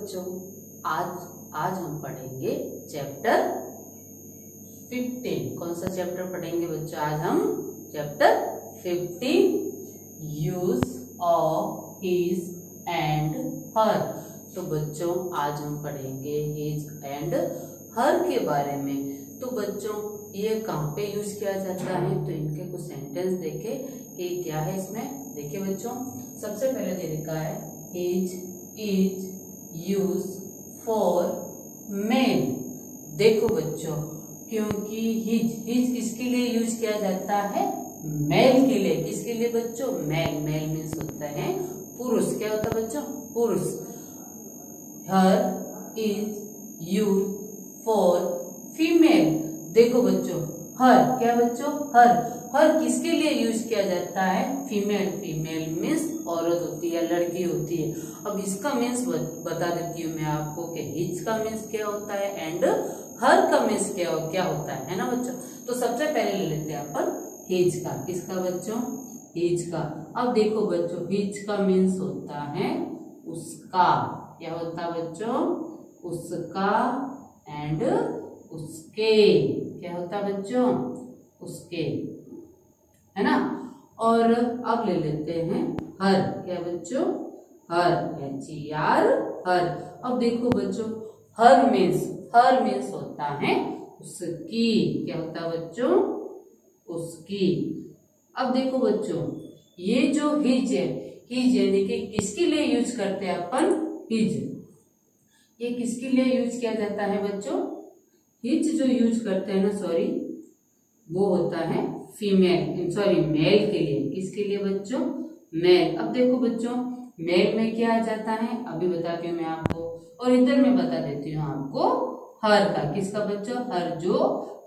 बच्चों आज हम पढ़ेंगे चैप्टर 15। कौन सा चैप्टर पढ़ेंगे बच्चों? आज हम chapter 15 use of his and her. तो बच्चों आज हम पढ़ेंगे हिज एंड हर के बारे में। तो बच्चों ये कहाँ पे यूज किया जाता है? तो इनके कुछ सेंटेंस देखे कि क्या है इसमें। देखिए बच्चों, सबसे पहले दे लिखा है his is use for male. देखो बच्चों, क्योंकि हिज किसके लिए यूज किया जाता है? मेल के लिए। किसके लिए बच्चों? मेल मीन्स होता है पुरुष। क्या होता है बच्चों? पुरुष। हर इज यूज फॉर फीमेल। देखो बच्चों, हर क्या बच्चों? हर किसके लिए यूज किया जाता है? फीमेल मीन्स औरत होती है, लड़की होती है। अब इसका मीन्स बता देती हूँ मैं आपको कि हिज का मीन्स क्या होता है एंड हर का मीन्स क्या होता है ना बच्चों। तो सबसे पहले ले लेते हैं अपन हिज का। किसका बच्चों? हिज का। अब देखो बच्चों, हिज का मीन्स होता है उसका। क्या होता है बच्चों? उसका एंड उसके। क्या होता है बच्चों? उसके, है ना। और अब ले लेते हैं हर। क्या बच्चों? हर HER हर। अब देखो बच्चों, हर मीन्स होता है उसकी। क्या होता है बच्चों? उसकी। अब देखो बच्चों, ये जो हिज है, हिज यानी कि किसके लिए यूज करते हैं अपन? हिज ये किसके लिए यूज किया जाता है बच्चों? हिज जो यूज करते हैं ना, वो होता है मेल के लिए। किसके लिए बच्चों? मेल। अब देखो बच्चों, मेल में क्या आ जाता है अभी बताती हूँ मैं आपको, और इधर मैं बता देती हूँ आपको हर का। किसका बच्चों? हर जो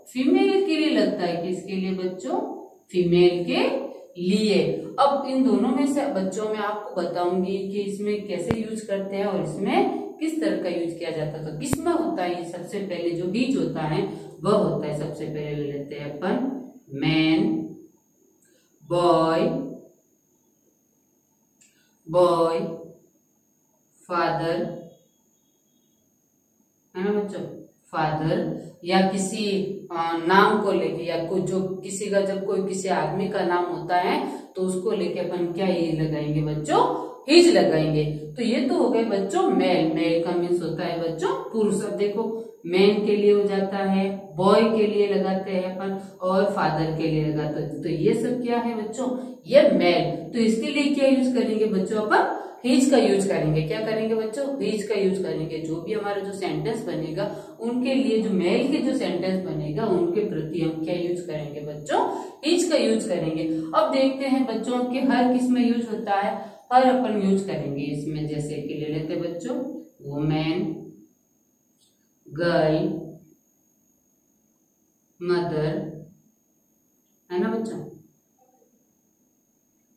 फीमेल के लिए लगता है। किसके लिए बच्चों? फीमेल के लिए। अब इन दोनों में से बच्चों मैं आपको बताऊंगी कि इसमें कैसे यूज करते हैं और इसमें किस तरह का यूज किया जाता है। तो किसमें होता है? सबसे पहले जो हिज होता है वह होता है, सबसे पहले ले लेते हैं अपन मैन, बॉय, फादर, है ना बच्चों। फादर या किसी नाम को लेके, या कोई जो किसी का, जब कोई किसी आदमी का नाम होता है तो उसको लेके अपन क्या ही लगाएंगे बच्चों? हिज लगाएंगे। तो ये तो हो गए बच्चों मेल का मीन्स होता है बच्चों पुरुष। अब देखो, मैन के लिए हो जाता है, बॉय के लिए लगाते हैं अपन, और फादर के लिए लगाते हैं। तो ये सब क्या है बच्चों? ये मेल। तो इसके लिए क्या यूज करेंगे बच्चों? अपन हिज का यूज करेंगे। क्या करेंगे बच्चों? हिज का यूज करेंगे। जो भी हमारा जो सेंटेंस बनेगा उनके लिए, जो मेल के जो सेंटेंस बनेगा उनके प्रति हम क्या यूज करेंगे बच्चों? हिज का यूज करेंगे। अब देखते हैं बच्चों कि हर किस में यूज होता है। हर अपन यूज करेंगे इसमें, जैसे कि ले लेते बच्चों वुमेन, गर्ल, मदर, है ना बच्चों।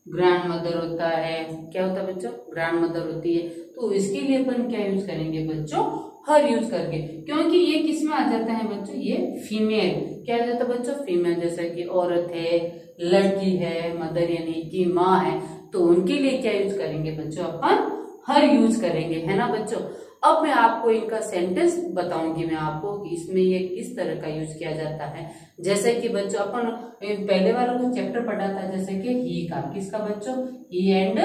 ग्रैंड मदर होता है। क्या होता है बच्चों? ग्रैंड मदर होती है। तो इसके लिए अपन क्या यूज करेंगे बच्चों? हर यूज करके, क्योंकि ये किस में आ जाता है बच्चों? ये फीमेल। क्या आ जाता है बच्चों? फीमेल। जैसे कि औरत है, लड़की है, मदर यानी कि माँ है, तो उनके लिए क्या यूज करेंगे बच्चों? अपन हर यूज करेंगे, है ना बच्चों। अब मैं आपको इनका सेंटेंस बताऊंगी मैं आपको कि इसमें ये किस तरह का यूज किया जाता है। जैसे कि बच्चों अपन पहले वाला जो चैप्टर पढ़ा था, जैसे कि ही का। किसका बच्चों? ही एंड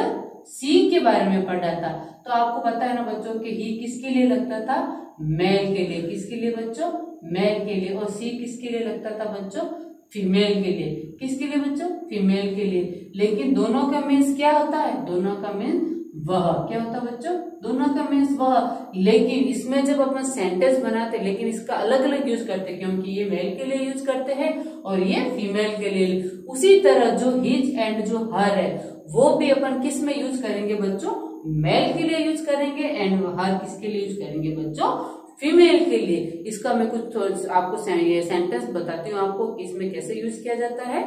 सी के बारे में पढ़ा था। तो आपको पता है ना बच्चों कि ही किसके लिए लगता था? मेल के लिए। किसके लिए बच्चों? मेल के लिए। और सी किसके लिए लगता था बच्चों? फीमेल के लिए। किसके लिए बच्चों? फीमेल के लिए। लेकिन दोनों का मीन्स क्या होता है? दोनों का मीन्स वह। क्या होता है बच्चों? दोनों का मीन्स वह। लेकिन इसमें जब अपन सेंटेंस बनाते, लेकिन इसका अलग अलग यूज करते, क्योंकि ये मेल के लिए यूज करते हैं और ये फीमेल के लिए। उसी तरह जो हिज एंड जो हर है वो भी अपन किस में यूज करेंगे बच्चों? मेल के लिए यूज करेंगे, एंड हर किसके लिए यूज करेंगे बच्चों? फीमेल के लिए। इसका मैं कुछ आपको ये सेंटेंस बताती हूँ आपको कि इसमें कैसे यूज किया जाता है।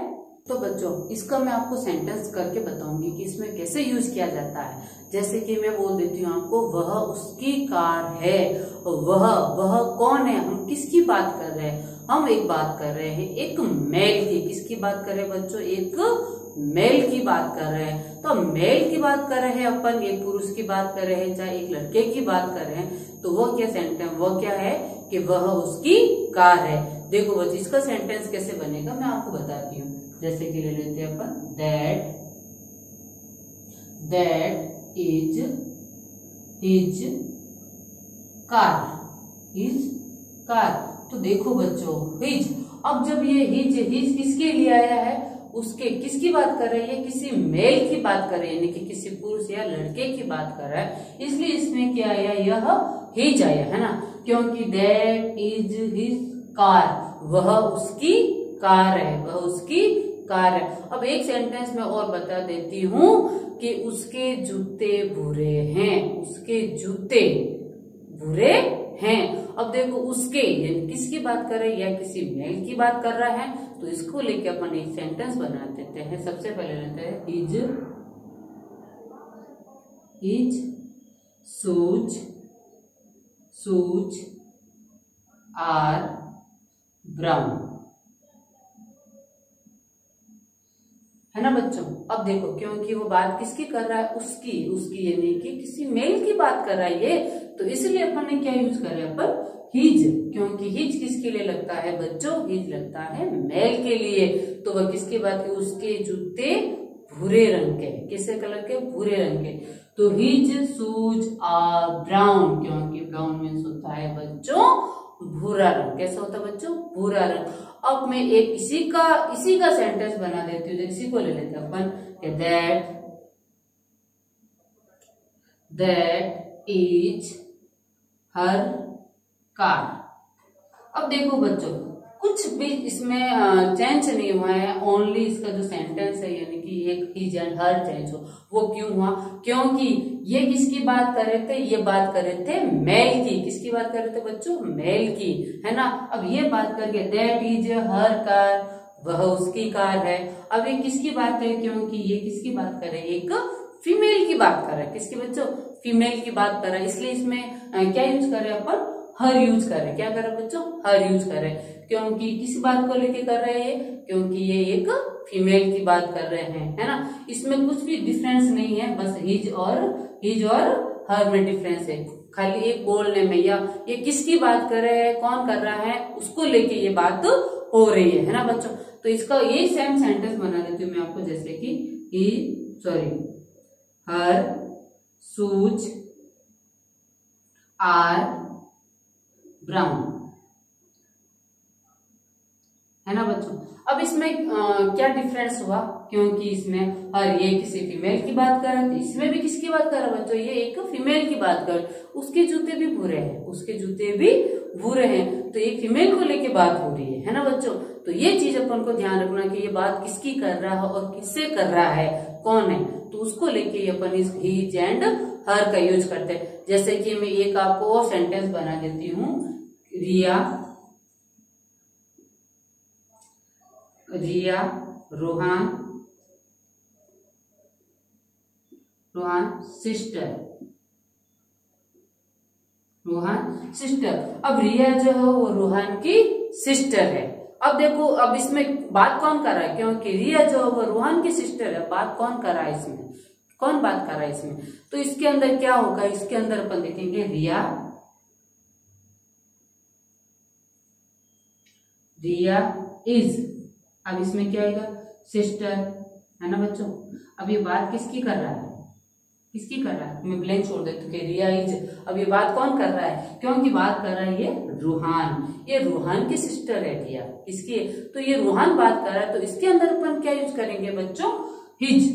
तो बच्चों इसका मैं आपको सेंटेंस करके बताऊंगी कि इसमें कैसे यूज किया जाता है। जैसे कि मैं बोल देती हूँ आपको, वह उसकी कार है। वह कौन है? हम किसकी बात कर रहे हैं? हम एक बात कर रहे हैं एक मेल की। किसकी बात कर रहे हैं बच्चों? एक मेल की बात कर रहे हैं। तो मेल की बात कर रहे हैं अपन, एक पुरुष की बात कर रहे हैं, चाहे एक लड़के की बात कर रहे हैं, तो वो क्या सेंटेंस, वो क्या है कि वह उसकी कार है। देखो बच्चों इसका सेंटेंस कैसे बनेगा मैं आपको बताती हूँ। जैसे कि ले लेते हैं अपन दैट इज हिज कार। तो देखो बच्चों हिज, अब जब ये हिज किसके लिए आया है, उसके किसकी बात कर रही है, किसी मेल की बात कर रही है, यानी कि किसी पुरुष या लड़के की बात कर रहा है, इसलिए इसमें क्या आया, यह हिज आया है ना, क्योंकि दैट इज हिज कार, वह उसकी कार है, वह उसकी कार है। अब एक सेंटेंस में और बता देती हूँ कि उसके जूते बुरे हैं, उसके जूते बुरे हैं। अब देखो उसके यानी किसकी बात कर रहे हैं, या किसी मेल की बात कर रहा है, तो इसको लेके अपन एक सेंटेंस बना देते हैं। सबसे पहले लेते हैं इज शूज आर ब्राउन, है ना बच्चों। अब देखो क्योंकि वो बात किसकी कर रहा है, उसकी यानी कि किसी मेल की बात कर रहा है ये, तो इसलिए अपन ने क्या यूज कर रहे हैं अपन, हिज, क्योंकि हिज किसके लिए लगता है बच्चों, हिज लगता है मेल के लिए। तो वह किसकी बात है, उसके जूते भूरे रंग के, किससे कलर के, भूरे रंग के। तो हिज शूज आर ब्राउन, क्योंकि ब्राउन मीन्स होता है बच्चों भूरा रंग। कैसा होता है बच्चों, भूरा रंग। अब मैं एक इसी का सेंटेंस बना देती हूँ, इसी को ले लेते हैं अपन, दैट इज हर कार। अब देखो बच्चों कुछ भी इसमें चेंज नहीं हुआ है, ओनली इसका जो सेंटेंस है यानी कि एक हिज एंड हर चेंज हो। वो क्यों हुआ, क्योंकि ये किसकी बात कर रहे थे, ये बात कर रहे थे मेल की। किसकी बात कर रहे थे बच्चों, मेल की, है ना। अब ये बात करके दैट इज हर कार, वह उसकी कार है। अब ये किसकी बात करे, क्योंकि ये किसकी बात करे, एक फीमेल की बात कर रहा है। किसकी बच्चों, फीमेल की बात कर रहा है, इसलिए इसमें क्या यूज कर रहे हैं अपन, हर यूज कर रहे हैं। क्या कर रहे हैं बच्चों, हर यूज कर रहे हैं, क्योंकि किस बात को लेके कर रहे हैं, क्योंकि ये एक फीमेल की बात कर रहे हैं, है ना। इसमें कुछ भी डिफरेंस नहीं है, बस हिज और हर में डिफरेंस है, खाली एक बोलने में, या ये किसकी बात कर रहे हैं, कौन कर रहा है, उसको लेके ये बात हो रही है ना बच्चों। तो इसका ये सेम सेंटेंस बना देती हूँ मैं आपको, जैसे कि हर शूज आर ब्राउन, है ना बच्चों। अब इसमें क्या डिफरेंस हुआ, क्योंकि इसमें हर ये किसी फीमेल की बात कर रहे थे, इसमें भी किसकी बात कर रहा है बच्चों, ये एक फीमेल की बात कर, उसके जूते भी भूरे हैं, उसके जूते भी भूरे हैं, तो एक फीमेल को लेके बात हो रही है ना बच्चों। तो ये चीज अपन को ध्यान रखना कि ये बात किसकी कर रहा है और किससे कर रहा है, कौन है, तो उसको लेके अपन इस हिज एंड हर का यूज करते हैं। जैसे कि मैं एक आपको और सेंटेंस बना देती हूँ, रिया रोहान सिस्टर। अब रिया जो है वो रोहान की सिस्टर है। अब देखो अब इसमें बात कौन कर रहा है, क्योंकि रिया जो है वो रोहान की सिस्टर है, बात कौन कर रहा है इसमें, कौन बात कर रहा है इसमें, तो इसके अंदर क्या होगा, इसके अंदर अपन देखेंगे रिया इज, अब इसमें क्या आएगा, सिस्टर, है ना बच्चों। अब ये बात किसकी कर रहा है, किसकी कर रहा है, मैं ब्लैंक छोड़ देती हूँ, रिया इज। अब ये बात कौन कर रहा है, क्योंकि बात कर रहा है ये रूहान की सिस्टर है रिया, किसकी, तो ये रूहान बात कर रहा है, तो इसके अंदर अपन क्या यूज करेंगे बच्चों, हिज।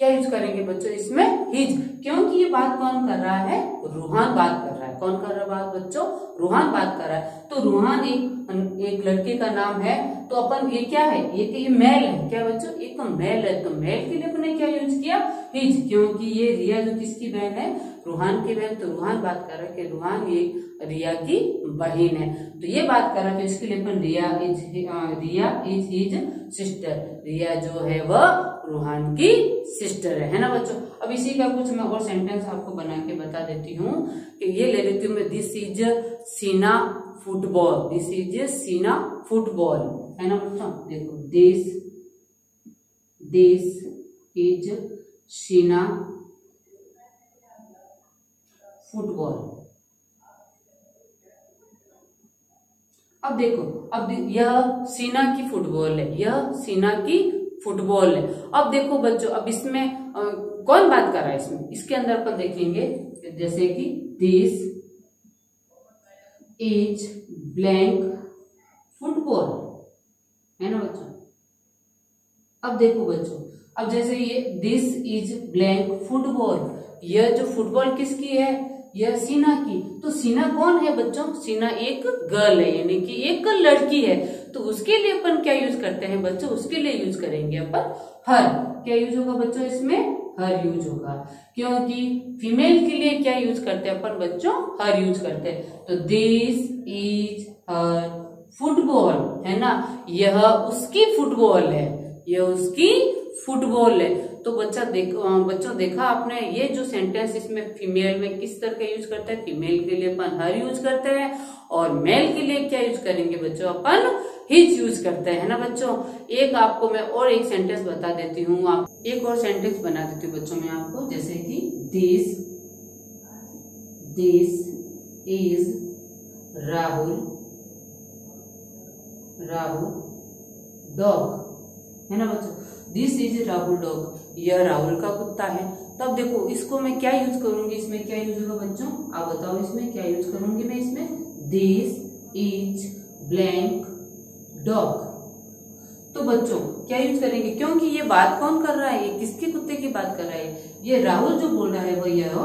क्या यूज करेंगे बच्चों इसमें, हिज, क्योंकि ये बात कौन कर रहा है, रूहान बात कर रहा है। कौन कर रहा है बात बच्चों, रूहान बात कर रहा है। तो रूहान एक लड़के का नाम है, तो अपन ये क्या है, ये मेल है, क्या बच्चों, एक मेल है, तो मेल के लिए अपने क्या यूज किया, हिज, क्योंकि ये रिया जो किसकी बहन है, रूहान की बहन, तो रूहान बात कर रहा है कि रूहान ये रिया की बहन है, तो ये बात कर रहा है, तो इसके लिए अपन रिया इज हिज सिस्टर, रिया जो है वह रूहान की सिस्टर है ना बच्चों। अब इसी का कुछ मैं और सेंटेंस आपको बना के बता देती हूँ कि ये ले लेती हूँ मैं, दिस इज सीना फुटबॉल, है ना बच्चों। देखो this this is Sheena football. अब देखो, अब यह सीना की फुटबॉल है, यह सीना की फुटबॉल है। अब देखो बच्चों, अब इसमें कौन बात कर रहा है, इसमें इसके अंदर अपन देखेंगे जैसे कि दिस इज ब्लैंक फुटबॉल, है ना बच्चों। अब देखो बच्चों, अब जैसे ये दिस इज ब्लैंक फुटबॉल, यह जो फुटबॉल किसकी है, यह सीना की। तो सीना कौन है बच्चों, सीना एक गर्ल है, यानी कि एक लड़की है। तो उसके लिए अपन क्या यूज करते हैं बच्चों, उसके लिए यूज करेंगे अपन हर। क्या यूज होगा बच्चों, इसमें हर यूज होगा, क्योंकि फीमेल के लिए क्या यूज करते हैं अपन बच्चों, हर यूज करते हैं। तो दिस इज हर फुटबॉल, है ना, यह उसकी फुटबॉल है, यह उसकी फुटबॉल है। तो बच्चों देखा आपने, ये जो सेंटेंस इसमें फीमेल में किस तरह का यूज करता है, फीमेल के लिए अपन हर यूज करते हैं, और मेल के लिए क्या यूज करेंगे बच्चों, अपन हिज यूज करते हैं ना बच्चों। एक आपको मैं और एक सेंटेंस बता देती हूँ, आप एक और सेंटेंस बना देती हूँ बच्चों मैं आपको, जैसे कि दिस इज राहुल डॉग, है ना बच्चों। दिस इज राहुल डॉग, यह राहुल का कुत्ता है। तब देखो इसको मैं क्या यूज करूंगी, इसमें क्या यूज होगा बच्चों, आप बताओ इसमें क्या यूज करूंगी मैं, इसमें दिस इज ब्लैंक डॉग। तो बच्चों क्या यूज करेंगे, क्योंकि ये बात कौन कर रहा है, ये किसके कुत्ते की बात कर रहा है, ये राहुल जो बोल रहा है वो यह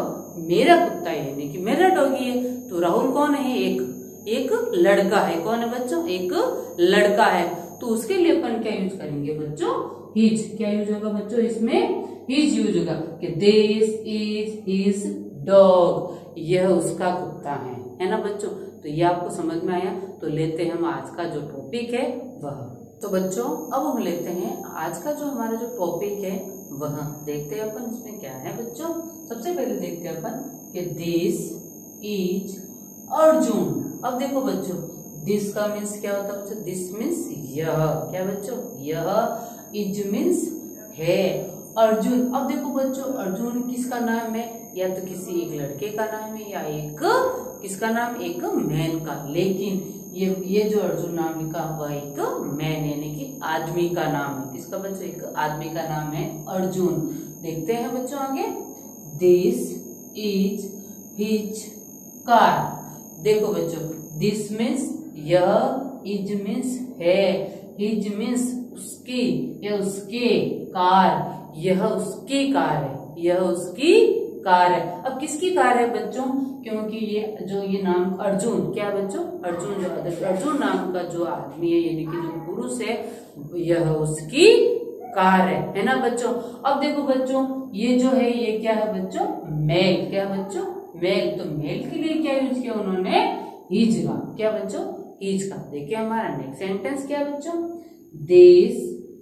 मेरा कुत्ता है, यानी कि मेरा डॉगी है। तो राहुल कौन है, एक लड़का है, कौन है बच्चों, एक लड़का है। तो उसके लिए अपन क्या यूज करेंगे बच्चों, हिज। क्या यूज होगा बच्चों, इसमें हिज यूज होगा कि दिस इज हिज डॉग, यह उसका कुत्ता है ना बच्चों। तो ये आपको समझ में आया। तो लेते हैं हम आज का जो टॉपिक है वह। तो बच्चों अब हम लेते हैं आज का जो हमारा जो टॉपिक है वह, देखते हैं अपन इसमें क्या है बच्चों। सबसे पहले देखते हैं अपन कि दिस इज अर्जुन। अब देखो बच्चों, दिस का मीन्स क्या होता है बच्चों, दिस मीन्स यह, क्या बच्चों, यह, इज मीन्स है, अर्जुन। अब देखो बच्चों, अर्जुन किसका नाम है, या तो किसी एक लड़के का नाम है, या एक किसका नाम, एक मैन का। लेकिन ये जो अर्जुन नाम लिखा हुआ एक मैन यानी कि आदमी का नाम है, किसका बच्चों, एक आदमी का नाम है अर्जुन। देखते हैं बच्चों आगे, दिस इज हिज कार। देखो बच्चों, दिस मीन्स यह, इज मीन्स है, हिज मीन्स उसकी या उसके, कार यह उसकी कार है, यह उसकी कार है। अब किसकी कार है बच्चों, क्योंकि ये नाम अर्जुन, क्या बच्चों, अर्जुन जो अर्जुन नाम का जो आदमी है यानी कि जो पुरुष है, यह उसकी कार है ना बच्चों। अब देखो बच्चों, ये जो है ये क्या है बच्चों, मेल, क्या बच्चों, मेल। तो मेल के लिए क्या यूज किया उन्होंने, हिज का, क्या बच्चों, हिज का। देखिए हमारा नेक्स्ट सेंटेंस क्या है बच्चों, दिस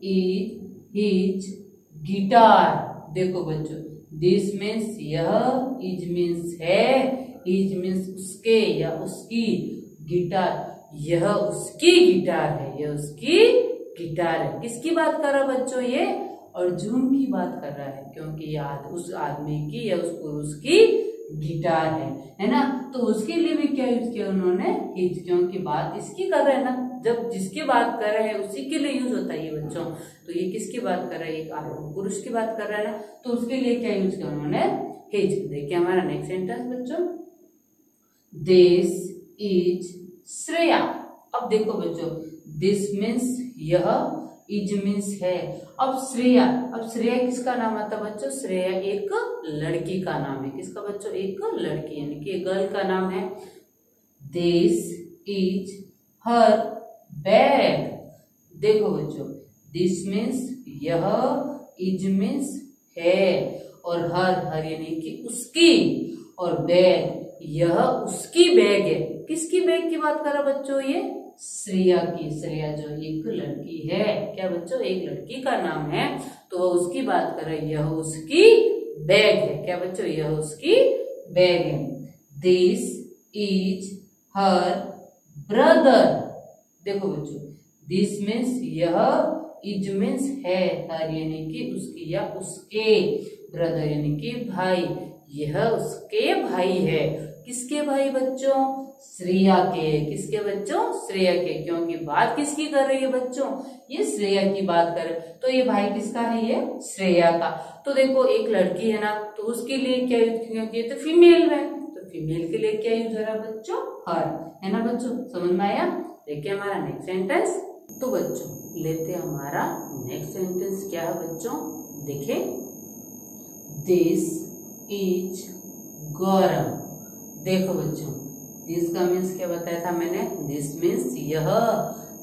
इज हिज गिटार। देखो बच्चों, दिस मीन्स यह, इज मीन्स है, इज मीन्स उसके या उसकी, गिटार यह उसकी गिटार है, यह उसकी गिटार है। किसकी बात कर रहा है बच्चों, ये अर्जुन की बात कर रहा है, क्योंकि उस आदमी की या उस पुरुष की गिटार है ना। तो उसके लिए भी क्या यूज किया उन्होंने, हिज, क्योंकि बात इसकी कर रहे हैं ना, जब जिसकी बात कर रहे हैं उसी के लिए यूज होता है ये बच्चों। तो ये किसकी बात कर रहा है, एक पुरुष की बात कर रहा है ना, तो उसके लिए क्या यूज किया उन्होंने, हिज। देखिए हमारा नेक्स्ट सेंटेंस बच्चों, दिस इज श्रेया। अब देखो बच्चों, दिस मीन्स यह, इज मीन्स है। अब श्रेया किसका नाम आता है बच्चों, श्रेया एक लड़की का नाम है, किसका बच्चों, एक लड़की यानी कि गर्ल का नाम है। This is her bag. देखो बच्चों, दिस मीन्स यह, इज मीन्स है, और हर यानी कि उसकी, और बैग यह उसकी बैग है। किसकी बैग की बात कर रहा बच्चों, ये श्रेया की। श्रेया जो एक लड़की है, क्या बच्चों, एक लड़की का नाम है, तो वह उसकी बात कर रहे हैं, यह उसकी बैग है, क्या बच्चों, यह उसकी बैग है। This is her brother. देखो बच्चों, दिस मीन्स यह, इज मीन्स है, हर यानी कि उसकी या उसके, ब्रदर यानी कि भाई, यह उसके भाई है। किसके भाई बच्चों? श्रेया के। किसके बच्चों? श्रेया के। क्योंकि बात किसकी कर रही है बच्चों? ये श्रेया की बात कर रहे, तो ये भाई किसका है? ये श्रेया का। तो देखो एक लड़की है ना, तो उसके लिए क्या यूज किया? तो फीमेल है, तो फीमेल के लिए क्या यूज हो रहा है बच्चों? हर, है ना बच्चों? समझ में आया? देखिए हमारा नेक्स्ट सेंटेंस। तो बच्चों लेते हैं हमारा नेक्स्ट सेंटेंस क्या है बच्चों? देखिए, दिस इज गौरव। देखो बच्चों, दिस का मीन्स क्या बताया था मैंने? दिस मीन्स यह,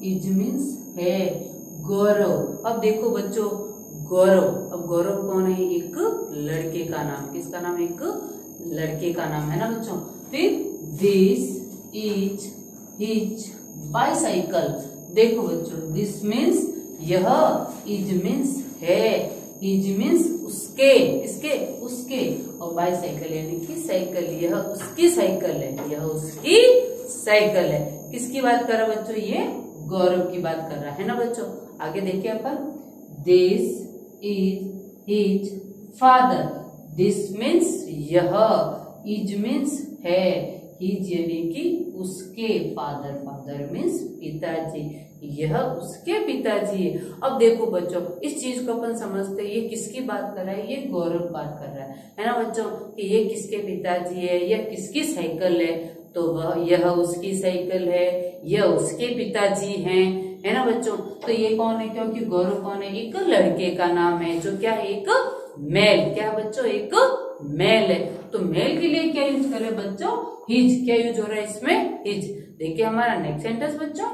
इज मीन्स है, गौरव। अब देखो बच्चों, गौरव, अब गौरव कौन है? एक लड़के का नाम। किसका नाम? एक लड़के का नाम, है ना बच्चों? फिर दिस इज हिज बाइसाइकिल। देखो बच्चों, दिस मीन्स यह, इज मीन्स है, हिज मीन्स उसके, किसके? उसके, और बाइसाइकिल यानी कि साइकिल, यह उसकी साइकिल है, यह उसकी साइकिल है। किसकी बात कर रहा है बच्चों? ये गौरव की बात कर रहा है ना बच्चों? आगे देखिए अपन, this is his father. This means यह, इज मीन्स है, हिज यानी कि उसके, फादर, फादर मीन्स पिताजी, यह उसके पिताजी है। अब देखो बच्चों, इस चीज को अपन समझते हैं, ये किसकी बात कर रहा है? ये गौरव बात कर रहा है ना बच्चों? कि ये किसके पिताजी है, यह किसकी साइकिल है? तो वह, यह उसकी साइकिल है, यह उसके पिताजी हैं, है ना बच्चों? तो ये कौन है? क्योंकि गौरव कौन है? एक लड़के का नाम है, जो क्या है? एक मेल। क्या है बच्चों? एक मेल है। तो मेल के लिए क्या यूज कर रहे हैं बच्चों? हिज। क्या यूज हो रहा है इसमें? हिज। देखिए हमारा नेक्स्ट सेंटेंस बच्चों,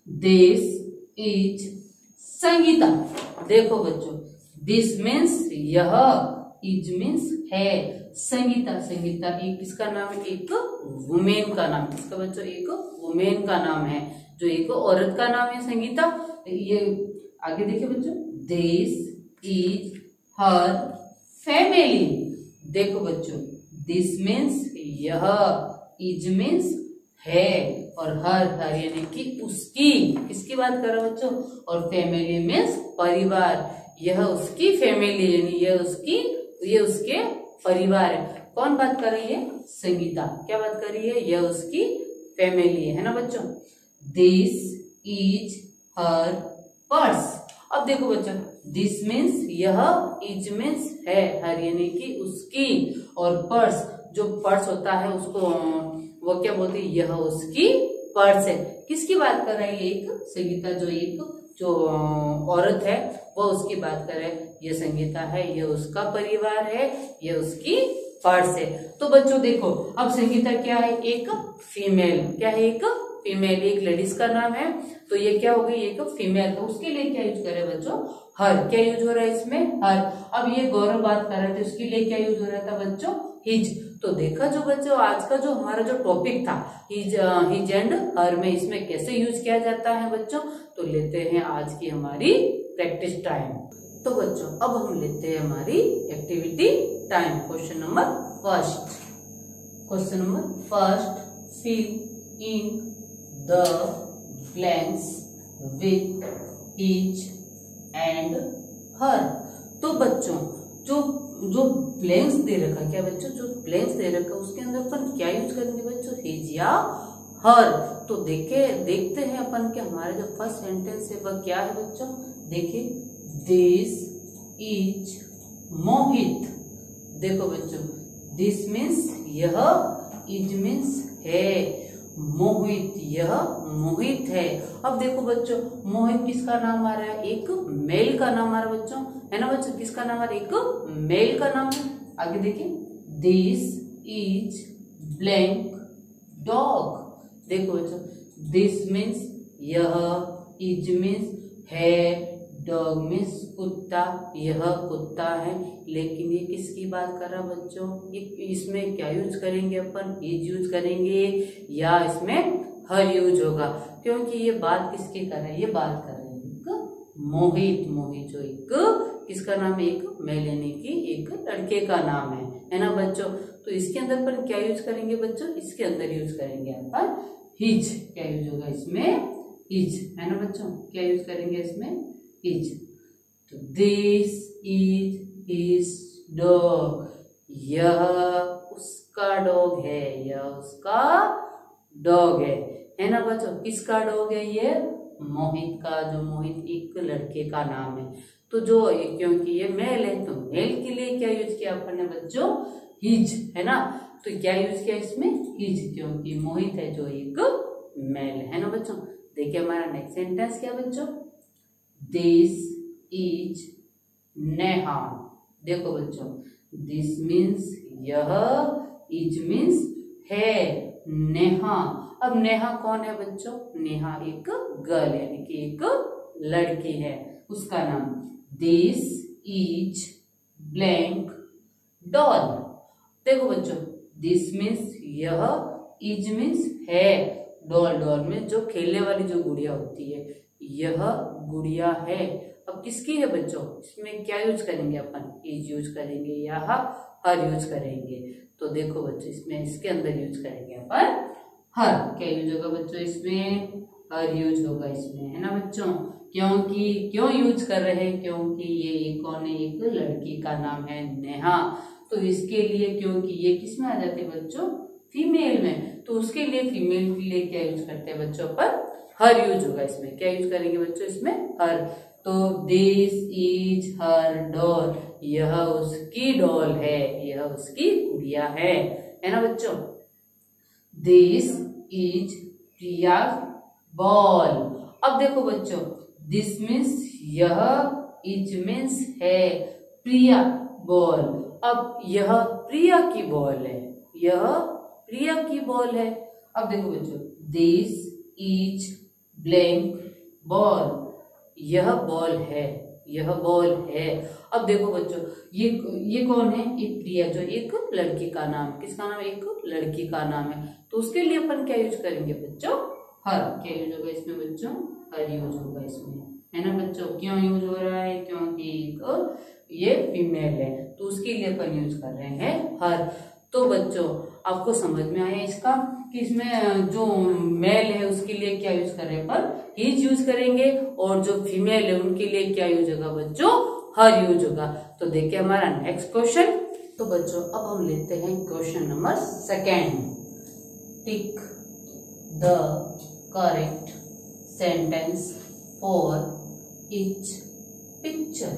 दिस इज संगीता। देखो बच्चों, दिस मीन्स यह, इज मीन्स है, संगीता, संगीता एक किसका नाम है? एक वुमेन का नाम। किसका बच्चों? एक वुमेन का नाम है, जो एक औरत का नाम है संगीता। ये आगे देखिए बच्चों, दिस इज हर फैमिली। देखो बच्चों, दिस मीन्स यह, इज मीन्स है, और हर, हर यानी कि उसकी, किसकी बात कर रहा है बच्चों? और फैमिली मीन्स परिवार, यह उसकी फैमिली यानी यह उसकी, ये उसके परिवार है। कौन बात कर रही है? संगीता। क्या बात कर रही है? यह उसकी फैमिली है ना बच्चों? This is her purse. अब देखो बच्चों, दिस मीन्स यह, इज मीन्स है, हर यानी कि उसकी, और पर्स, जो पर्स होता है उसको वो क्या बोलते हैं? यह उसकी पर्स है। किसकी बात कर रही है? एक संगीता, जो औरत है वो उसकी बात कर रहे हैं। ये संगीता है, ये उसका परिवार है, ये उसकी पर्स है। तो बच्चों देखो, अब संगीता क्या है? एक फीमेल। क्या है? एक फीमेल, एक लेडीज का नाम है, तो ये क्या हो गई? एक फीमेल। तो उसके लिए क्या यूज करे बच्चों? हर। क्या यूज हो रहा है इसमें? हर। अब ये गौरव बात कर रहे थे, उसके लिए क्या यूज हो रहा था बच्चों? हिज। तो देखा जो बच्चों, आज का जो हमारा जो टॉपिक था हिज एंड हर में, इसमें कैसे यूज किया जाता है बच्चों? तो लेते हैं आज की हमारी प्रैक्टिस टाइम। तो बच्चों अब हम लेते हैं हमारी activity time. Question number first, fill in the blanks with his and her. तो बच्चों जो ब्लैंक्स दे रखा, क्या बच्चों? जो ब्लैंक्स दे रखा उसके अंदर अपन क्या यूज करेंगे बच्चों? हिज या हर। तो देखते हैं अपन कि हमारा जो फर्स्ट सेंटेंस है वह क्या है बच्चों? देखिए, दिस इज मोहित। देखो बच्चों, दिस मीन्स यह, इज मीन्स है, मोहित, यह मोहित है। अब देखो बच्चों, मोहित किसका नाम आ रहा है? एक मेल का नाम आ रहा है बच्चों, है ना बच्चों? किसका नाम आ रहा है? एक मेल का नाम है। आगे देखिए, दिस इज ब्लैंक डॉग। देखो बच्चों, दिस मीन्स यह, इज मीन्स है, डॉग मीन्स कुत्ता, यह कुत्ता है। लेकिन ये किसकी बात कर रहा बच्चों? इसमें क्या यूज करेंगे अपन? इज यूज करेंगे, या इसमें हर यूज होगा? क्योंकि ये बात किसकी कर रहे हैं? ये बात कर रहे हैं एक मोहित। मोहित जो एक किसका नाम है? एक मेल यानी कि एक लड़के का नाम है ना बच्चों? तो इसके अंदर अपन क्या यूज करेंगे बच्चों? इसके अंदर यूज करेंगे अपन हिज। क्या यूज होगा इसमें? इज, है ना बच्चों। क्या यूज करेंगे इसमें, इज। तो दिस इज हिज डॉग, यह उसका डॉग है, यह उसका डॉग है ना बच्चों। किसका डॉग है ये, मोहित का, जो मोहित एक लड़के का नाम है। तो जो क्योंकि ये मेल है तो मेल के लिए क्या यूज किया अपन ने बच्चों, हिज, है ना। तो क्या यूज किया इसमें, हिज, क्योंकि मोहित है जो एक मेल है ना बच्चों। देखिए हमारा नेक्स्ट सेंटेंस क्या बच्चों, दिस इज नेहा। देखो बच्चों, दिस मीन्स यह, इज मीन्स है, नेहा। अब नेहा कौन है बच्चों, नेहा एक गर्ल यानी कि एक लड़की है, उसका नाम। This is blank doll. देखो बच्चों, दिस मीन्स यह, इज मीन्स है, डॉल, डॉल में जो खेलने वाली जो गुड़िया होती है, यह गुड़िया है। अब किसकी है बच्चों, इसमें क्या यूज करेंगे अपन, इज यूज करेंगे या हर यूज करेंगे। तो देखो बच्चों, इसमें इसके अंदर यूज करेंगे अपन हर। क्या यूज होगा बच्चों इसमें, हर यूज होगा इसमें, है ना बच्चों। क्योंकि क्यों यूज कर रहे हैं, क्योंकि ये एक कौन है, एक लड़की का नाम है नेहा। तो इसके लिए, क्योंकि ये किस में आ जाते हैं बच्चों, फीमेल में, तो उसके लिए फीमेल के लिए क्या यूज करते हैं बच्चों पर, हर यूज होगा इसमें। क्या यूज करेंगे बच्चों इसमें, हर। तो दिस इज हर डॉल, यह उसकी डॉल है, यह उसकी गुड़िया है ना बच्चों। This is Priya ball. अब देखो बच्चों, दिस मीन्स यह, इज मीन्स है, प्रिया बॉल। अब यह प्रिया की बॉल है, यह प्रिया की बॉल है। अब देखो बच्चों, दिस इज ब्लैंक बॉल, यह बॉल है, यह बॉल है। अब देखो बच्चों, ये कौन है, ये प्रिया, जो एक लड़की का नाम, किसका नाम, एक लड़की का नाम है। तो उसके लिए अपन क्या यूज करेंगे बच्चों, हर। क्या यूज होगा इसमें बच्चों, हर यूज होगा इसमें, है ना बच्चों। क्यों यूज हो रहा है, क्योंकि ये फीमेल है, तो उसके लिए अपन यूज कर रहे हैं हर। तो बच्चों आपको समझ में आया इसका, कि इसमें जो मेल है उसके लिए क्या यूज कर रहे हैं पर, हिज यूज करेंगे, और जो फीमेल है उनके लिए क्या यूज होगा बच्चों, हर यूज होगा। तो देखिए हमारा नेक्स्ट क्वेश्चन। तो बच्चों अब हम लेते हैं question number 2। Tick the correct sentence for each picture.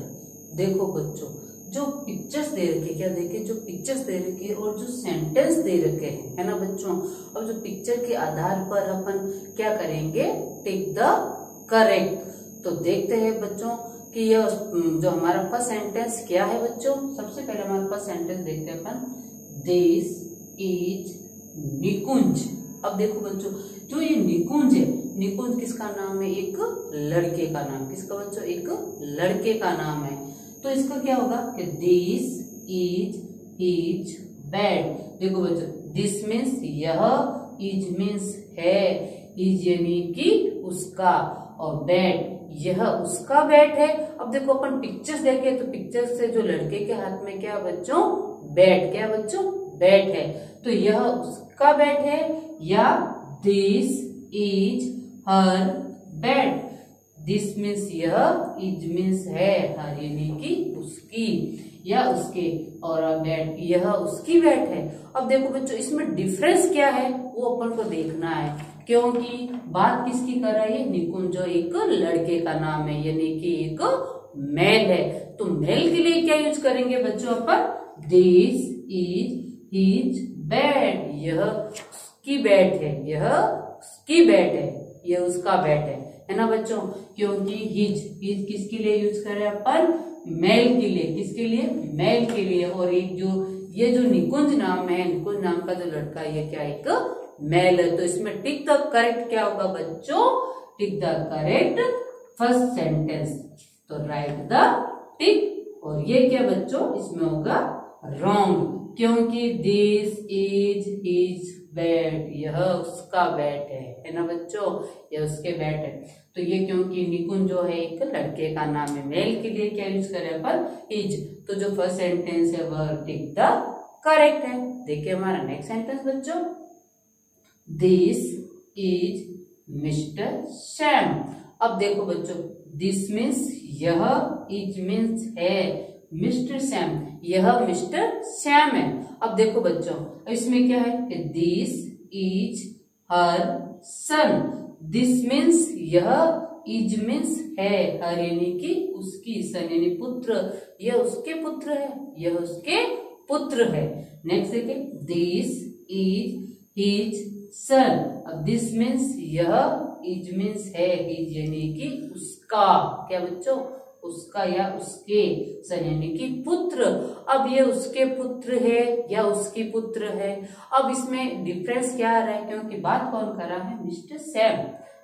देखो बच्चों, जो पिक्चर्स दे रखे, क्या देखे, जो पिक्चर्स दे रखे और जो सेंटेंस दे रखे हैं, है ना बच्चों। अब जो पिक्चर के आधार पर अपन क्या करेंगे, टिक द करेक्ट। तो देखते हैं बच्चों कि यह जो हमारा फर्स्ट सेंटेंस क्या है बच्चों। सबसे पहले हमारे पास सेंटेंस देखते हैं अपन, दिस इज निकुंज। अब देखो बच्चों, जो ये निकुंज है, निकुंज किसका नाम है, एक लड़के का नाम। किसका बच्चों, एक लड़के का नाम है। तो इसका क्या होगा कि दिस इज हिज बेड। देखो बच्चों, दिस मीन्स यह, इज मीन्स है, इज यानी कि उसका, और बेड यह उसका बेड है। अब देखो अपन पिक्चर्स देखे तो पिक्चर्स से जो लड़के के हाथ में क्या बच्चों, बेड, क्या बच्चों, बेड है। तो यह उसका बेड है, या this is her bed. This means यह, इज मीन्स है, हर यानी कि उसकी या उसके, और बेड यह उसकी बेड है। अब देखो बच्चों, इसमें डिफरेंस क्या है वो अपन को देखना है, क्योंकि बात किसकी कर रहा है, निकुंज जो एक लड़के का नाम है, यानी कि एक मेल है। तो मेल के लिए क्या यूज करेंगे बच्चों अपन, दिस इज हिज बेड, यह उसकी बेड है, यह उसकी बेड है, यह उसका बेड है ना बच्चों। क्योंकि हिज किसके लिए यूज कर रहे हैं अपन, मेल के लिए। किसके लिए, मेल के लिए। और एक जो ये जो निकुंज नाम है, निकुंज नाम का जो लड़का है, ये क्या एक मेल है। तो इसमें टिक द करेक्ट क्या होगा बच्चों, tick the correct first sentence. तो राइट द टिक, और ये क्या बच्चों इसमें होगा रॉन्ग, क्योंकि दिस इज हिज बेड, यह उसका बेड है ना बच्चों, यह उसके बेड है। तो ये क्योंकि निकुंज जो है एक लड़के का नाम है, मेल के लिए क्या यूज करें अपन, इज। तो जो फर्स्ट सेंटेंस है वह टिक द करेक्ट है। देखिए हमारा नेक्स्ट सेंटेंस बच्चों, दिस इज मिस्टर सैम। अब देखो बच्चों, दिस मीन्स यह, इज मीन्स है, मिस्टर सैम, यह मिस्टर सैम है। अब देखो बच्चों, इसमें क्या है कि this is her son. This means यह, इज मीन्स है, हर यानी कि उसकी, सन यानी पुत्र, यह उसके पुत्र है, यह उसके पुत्र है। नेक्स्ट देखिए, दिस इज हिज सन। अब दिस मीन्स यह, इज मीन्स है, हिज यानी कि उसका, क्या बच्चों, उसका या उसके, सन यानी कि पुत्र। अब ये उसके पुत्र है या उसकी पुत्र है। अब इसमें डिफरेंस क्या आ रहा है, क्योंकि बात कौन कर रहा है, मिस्टर सैम,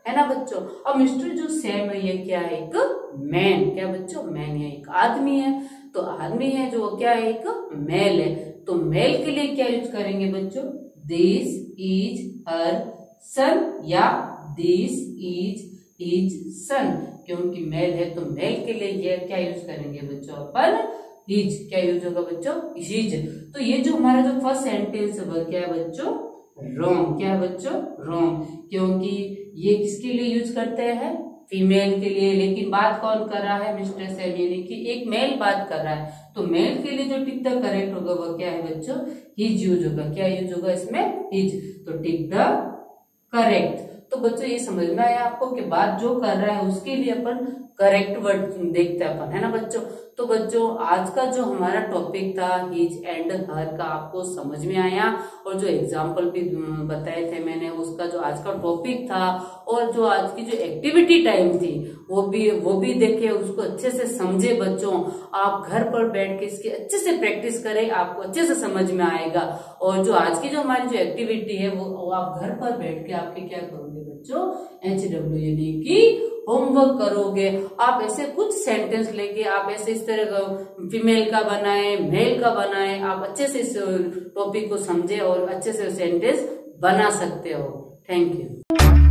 है ना बच्चों। अब मिस्टर जो सैम है ये क्या है, एक मैन, क्या बच्चों, मैन है, एक आदमी है। तो आदमी है जो क्या है, एक मेल है। तो मेल के लिए क्या यूज करेंगे बच्चों, दिस इज हर सन या दिस इज हिज सन। क्योंकि मेल है तो मेल के लिए ये क्या यूज करेंगे बच्चों, अपन हिज। क्या यूज होगा बच्चों, हिज। तो ये जो हमारा जो फर्स्ट सेंटेंस है वो क्या है बच्चों, रॉन्ग। क्या है बच्चों, रॉन्ग। क्योंकि ये किसके लिए यूज करते हैं, फीमेल के लिए। लेकिन बात कौन कर रहा है, मिस्टर सैम, यानी कि एक मेल बात कर रहा है। तो मेल के लिए जो टिक द करेक्ट होगा वो क्या है बच्चों, हिज यूज होगा। क्या यूज होगा इसमें, हिज। तो टिक द करेक्ट। तो बच्चों ये समझ में आया आपको कि बात जो कर रहा है उसके लिए अपन करेक्ट वर्ड देखते हैं अपन, है ना बच्चों। तो बच्चों आज का जो हमारा टॉपिक था हिज एंड हर का, आपको समझ में आया। और जो एग्जाम्पल भी बताए थे मैंने, उसका जो आज का टॉपिक था और जो आज की जो एक्टिविटी टाइम थी वो भी देखे, उसको अच्छे से समझे बच्चों। आप घर पर बैठ के इसकी अच्छे से प्रैक्टिस करें, आपको अच्छे से समझ में आएगा। और जो आज की जो हमारी जो एक्टिविटी है वो आप घर पर बैठ के आपके क्या करोगे बच्चों, HW यानी कि होमवर्क करोगे। आप ऐसे कुछ सेंटेंस लेके आप ऐसे इस तरह का फीमेल का बनाए, मेल का बनाए, आप अच्छे से इस टॉपिक को समझे और अच्छे से सेंटेंस बना सकते हो। Thank you.